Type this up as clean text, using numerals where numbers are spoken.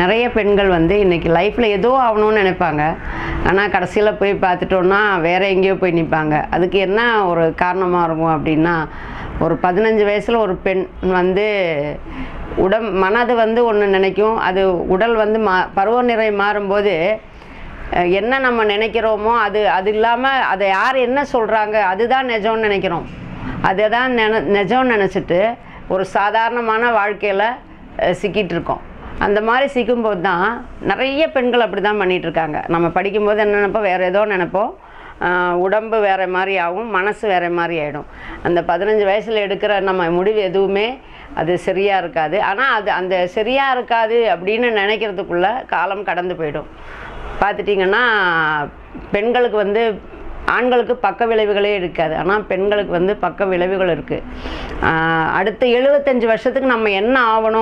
நிறைய பெண்கள் வந்து இன்றைக்கி லைஃப்பில் ஏதோ ஆகணும்னு நினைப்பாங்க. ஆனால் கடைசியில் போய் பார்த்துட்டோன்னா வேறு எங்கேயோ போய் நிற்பாங்க. அதுக்கு என்ன ஒரு காரணமாக இருக்கும் அப்படின்னா, ஒரு 15 வயசில் ஒரு பெண் வந்து மனது வந்து ஒன்று நினைக்கும். அது உடல் வந்து பருவநிலை மாறும்போது என்ன நம்ம நினைக்கிறோமோ அது இல்லாமல் அதை யார் என்ன சொல்கிறாங்க அதுதான் நிஜம்னு நினைக்கிறோம். அதை தான் நிஜம்னு நினச்சிட்டு ஒரு சாதாரணமான வாழ்க்கையில் சிக்கிட்டு இருக்கோம். அந்த மாதிரி சிக்கும்போது தான் நிறைய பெண்கள் அப்படி தான் பண்ணிகிட்ருக்காங்க. நம்ம படிக்கும்போது என்ன நினைப்போம், வேறு ஏதோ நினைப்போம். உடம்பு வேறு மாதிரி ஆகும், மனசு வேறு மாதிரி ஆகிடும். அந்த 15 வயசில் எடுக்கிற நம்ம முடிவு எதுவுமே அது சரியாக இருக்காது. ஆனால் அந்த சரியாக இருக்காது அப்படின்னு நினைக்கிறதுக்குள்ளே காலம் கடந்து போயிடும். பார்த்துட்டிங்கன்னா பெண்களுக்கு வந்து ஆண்களுக்கு பக்க விளைவுகளே இருக்காது, ஆனால் பெண்களுக்கு வந்து பக்க விளைவுகள் இருக்குது. அடுத்த 75 வருஷத்துக்கு நம்ம என்ன ஆகணும்